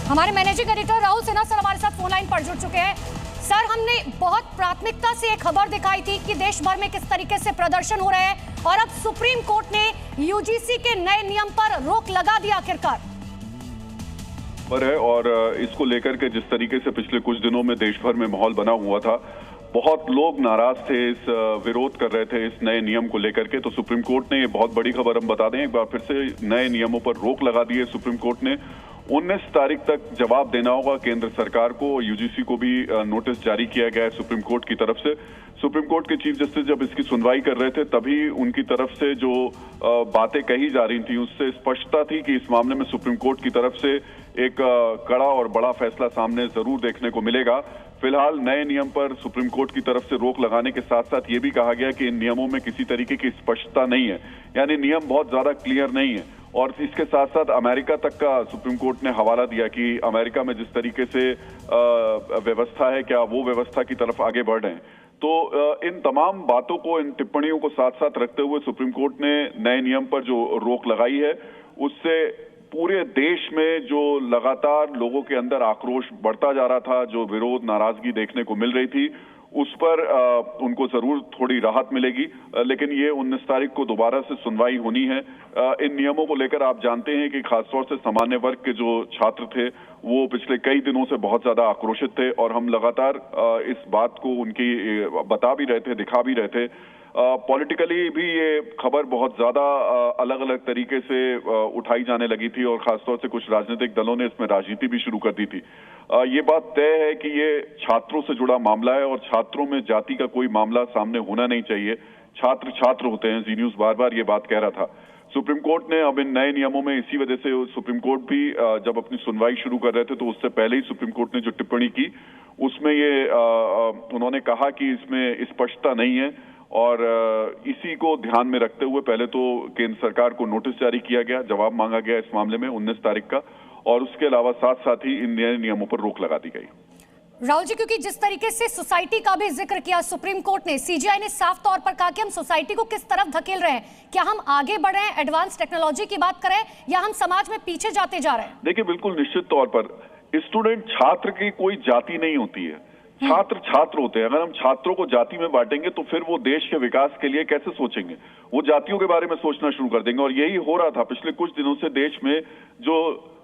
हमारे managing editor Rahul Sinha sir हमारे साथ फोन लाइन पर जुड़ चुके हैं। सर, हमने बहुत प्राथमिकता से एक खबर दिखाई थी कि देश भर में किस तरीके से प्रदर्शन हो रहे हैं और अब सुप्रीम कोर्ट ने यूजीसी के नए नियम पर रोक लगा दी आखिरकार। है और इसको लेकर के जिस तरीके से पिछले कुछ दिनों में देश भर में माहौल बना हुआ था, बहुत लोग नाराज थे, इस विरोध कर रहे थे इस नए नियम को लेकर के। तो सुप्रीम कोर्ट ने ये बहुत बड़ी खबर हम बता दें, एक बार फिर से नए नियमों पर रोक लगा दी है सुप्रीम कोर्ट ने। 19 तारीख तक जवाब देना होगा केंद्र सरकार को। यूजीसी को भी नोटिस जारी किया गया है सुप्रीम कोर्ट की तरफ से। सुप्रीम कोर्ट के चीफ जस्टिस जब इसकी सुनवाई कर रहे थे तभी उनकी तरफ से जो बातें कही जा रही थी उससे स्पष्टता थी कि इस मामले में सुप्रीम कोर्ट की तरफ से एक कड़ा और बड़ा फैसला सामने जरूर देखने को मिलेगा। फिलहाल नए नियम पर सुप्रीम कोर्ट की तरफ से रोक लगाने के साथ साथ ये भी कहा गया कि इन नियमों में किसी तरीके की स्पष्टता नहीं है, यानी नियम बहुत ज्यादा क्लियर नहीं है। और इसके साथ साथ अमेरिका तक का सुप्रीम कोर्ट ने हवाला दिया कि अमेरिका में जिस तरीके से व्यवस्था है, क्या वो व्यवस्था की तरफ आगे बढ़ रहे हैं। तो इन तमाम बातों को, इन टिप्पणियों को साथ साथ रखते हुए सुप्रीम कोर्ट ने नए नियम पर जो रोक लगाई है उससे पूरे देश में जो लगातार लोगों के अंदर आक्रोश बढ़ता जा रहा था, जो विरोध नाराजगी देखने को मिल रही थी, उस पर उनको जरूर थोड़ी राहत मिलेगी। लेकिन ये 19 तारीख को दोबारा से सुनवाई होनी है। इन नियमों को लेकर आप जानते हैं कि खासतौर से सामान्य वर्ग के जो छात्र थे वो पिछले कई दिनों से बहुत ज्यादा आक्रोशित थे और हम लगातार इस बात को उनकी बता भी रहे थे, दिखा भी रहे थे। पॉलिटिकली भी ये खबर बहुत ज्यादा अलग अलग तरीके से उठाई जाने लगी थी और खासतौर से कुछ राजनीतिक दलों ने इसमें राजनीति भी शुरू कर दी थी। ये बात तय है कि ये छात्रों से जुड़ा मामला है और छात्रों में जाति का कोई मामला सामने होना नहीं चाहिए। छात्र छात्र होते हैं, जी न्यूज बार बार ये बात कह रहा था। सुप्रीम कोर्ट ने अब इन नए नियमों में इसी वजह से सुप्रीम कोर्ट भी जब अपनी सुनवाई शुरू कर रहे थे तो उससे पहले ही सुप्रीम कोर्ट ने जो टिप्पणी की उसमें ये उन्होंने कहा कि इसमें स्पष्टता नहीं है और इसी को ध्यान में रखते हुए पहले तो केंद्र सरकार को नोटिस जारी किया गया, जवाब मांगा गया इस मामले में 19 तारीख का, और उसके अलावा साथ साथ ही इन नए नियमों पर रोक लगा दी गई। राहुल जी, क्योंकि जिस तरीके से सोसाइटी का भी जिक्र किया सुप्रीम कोर्ट ने, सीजीआई ने साफ तौर पर कहा कि हम सोसाइटी को किस तरफ धकेल रहे हैं, क्या हम आगे बढ़ रहे हैं, एडवांस टेक्नोलॉजी की बात करें, या हम समाज में पीछे जाते जा रहे हैं? देखिए, बिल्कुल निश्चित तौर पर स्टूडेंट, छात्र की कोई जाति नहीं होती है, छात्र छात्र होते हैं। अगर हम छात्रों को जाति में बांटेंगे तो फिर वो देश के विकास के लिए कैसे सोचेंगे, वो जातियों के बारे में सोचना शुरू कर देंगे। और यही हो रहा था पिछले कुछ दिनों से देश में। जो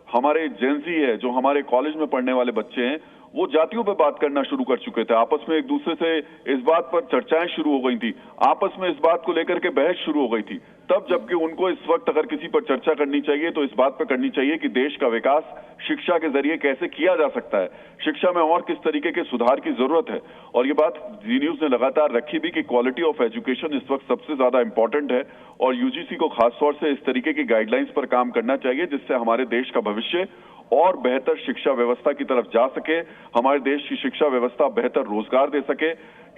हमारे जेनजी है, जो हमारे कॉलेज में पढ़ने वाले बच्चे हैं, वो जातियों पर बात करना शुरू कर चुके थे। आपस में एक दूसरे से इस बात पर चर्चाएं शुरू हो गई थी, आपस में इस बात को लेकर के बहस शुरू हो गई थी। तब जबकि उनको इस वक्त अगर किसी पर चर्चा करनी चाहिए तो इस बात पर करनी चाहिए कि देश का विकास शिक्षा के जरिए कैसे किया जा सकता है, शिक्षा में और किस तरीके के सुधार की जरूरत है। और ये बात जी न्यूज ने लगातार रखी भी कि क्वालिटी ऑफ एजुकेशन इस वक्त सबसे ज्यादा इंपॉर्टेंट है और यूजीसी को खासतौर से इस तरीके की गाइडलाइंस पर काम करना चाहिए जिससे हमारे देश का भविष्य और बेहतर शिक्षा व्यवस्था की तरफ जा सके, हमारे देश की शिक्षा व्यवस्था बेहतर रोजगार दे सके।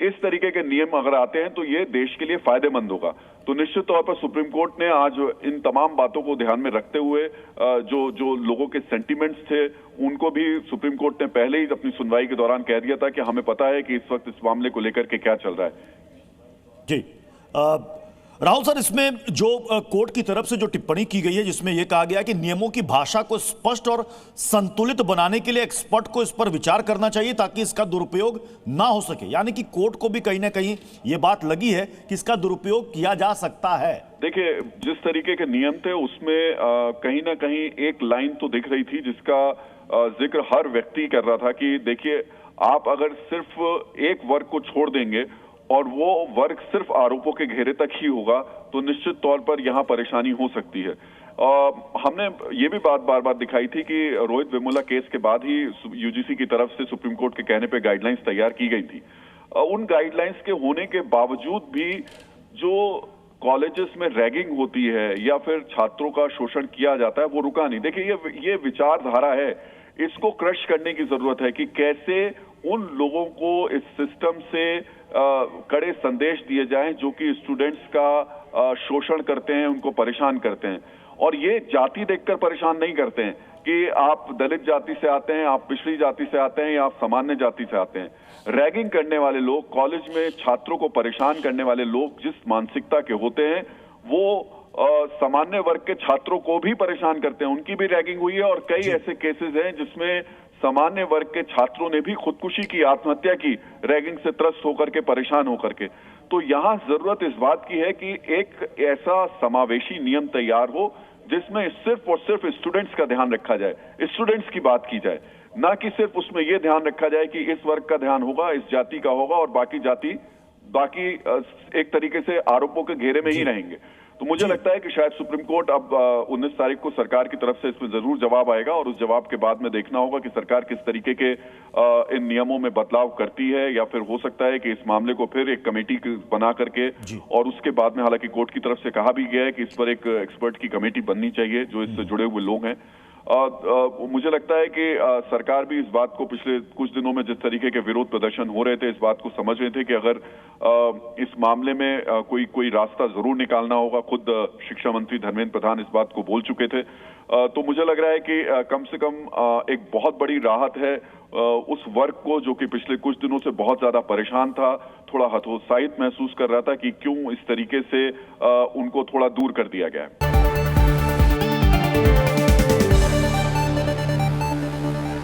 इस तरीके के नियम अगर आते हैं तो ये देश के लिए फायदेमंद होगा। तो निश्चित तौर पर सुप्रीम कोर्ट ने आज इन तमाम बातों को ध्यान में रखते हुए जो लोगों के सेंटिमेंट्स थे उनको भी सुप्रीम कोर्ट ने पहले ही अपनी सुनवाई के दौरान कह दिया था कि हमें पता है कि इस वक्त इस मामले को लेकर के क्या चल रहा है। जी राहुल सर, इसमें जो कोर्ट की तरफ से जो टिप्पणी की गई है जिसमें यह कहा गया कि नियमों की भाषा को स्पष्ट और संतुलित बनाने के लिए एक्सपर्ट को इस पर विचार करना चाहिए ताकि इसका दुरुपयोग ना हो सके, यानी कि कोर्ट को भी कहीं ना कहीं यह बात लगी है कि इसका दुरुपयोग किया जा सकता है। देखिए, जिस तरीके के नियम थे उसमें कहीं ना कहीं एक लाइन तो दिख रही थी जिसका जिक्र हर व्यक्ति कर रहा था कि देखिए, आप अगर सिर्फ एक वर्ग को छोड़ देंगे और वो वर्ग सिर्फ आरोपों के घेरे तक ही होगा तो निश्चित तौर पर यहाँ परेशानी हो सकती है। हमने ये भी बात बार बार दिखाई थी कि रोहित वेमुला केस के बाद ही यूजीसी की तरफ से सुप्रीम कोर्ट के कहने पे गाइडलाइंस तैयार की गई थी। उन गाइडलाइंस के होने के बावजूद भी जो कॉलेजेस में रैगिंग होती है या फिर छात्रों का शोषण किया जाता है वो रुका नहीं। देखिए, ये विचारधारा है, इसको क्रश करने की जरूरत है कि कैसे उन लोगों को इस सिस्टम से कड़े संदेश दिए जाएं जो कि स्टूडेंट्स का शोषण करते हैं, उनको परेशान करते हैं। और ये जाति देखकर परेशान नहीं करते हैं कि आप दलित जाति से आते हैं, आप पिछड़ी जाति से आते हैं या आप सामान्य जाति से आते हैं। रैगिंग करने वाले लोग, कॉलेज में छात्रों को परेशान करने वाले लोग जिस मानसिकता के होते हैं वो सामान्य वर्ग के छात्रों को भी परेशान करते हैं, उनकी भी रैगिंग हुई है और कई ऐसे केसेस हैं जिसमें सामान्य वर्ग के छात्रों ने भी खुदकुशी की, आत्महत्या की, रैगिंग से त्रस्त होकर के, परेशान होकर के। तो यहां जरूरत इस बात की है कि एक ऐसा समावेशी नियम तैयार हो जिसमें सिर्फ और सिर्फ स्टूडेंट्स का ध्यान रखा जाए, स्टूडेंट्स की बात की जाए, ना कि सिर्फ उसमें यह ध्यान रखा जाए कि इस वर्ग का ध्यान होगा, इस जाति का होगा और बाकी एक तरीके से आरोपों के घेरे में ही रहेंगे। तो मुझे लगता है कि शायद सुप्रीम कोर्ट अब 19 तारीख को सरकार की तरफ से इसमें जरूर जवाब आएगा और उस जवाब के बाद में देखना होगा कि सरकार किस तरीके के इन नियमों में बदलाव करती है, या फिर हो सकता है कि इस मामले को फिर एक कमेटी बना करके और उसके बाद में, हालांकि कोर्ट की तरफ से कहा भी गया है कि इस पर एक एक्सपर्ट की कमेटी बननी चाहिए जो इससे जुड़े हुए लोग हैं। मुझे लगता है कि सरकार भी इस बात को पिछले कुछ दिनों में जिस तरीके के विरोध प्रदर्शन हो रहे थे, इस बात को समझ रहे थे कि अगर इस मामले में कोई रास्ता जरूर निकालना होगा। खुद शिक्षा मंत्री धर्मेंद्र प्रधान इस बात को बोल चुके थे। तो मुझे लग रहा है कि कम से कम एक बहुत बड़ी राहत है उस वर्ग को जो कि पिछले कुछ दिनों से बहुत ज्यादा परेशान था, थोड़ा हतोत्साहित महसूस कर रहा था कि क्यों इस तरीके से उनको थोड़ा दूर कर दिया गया है।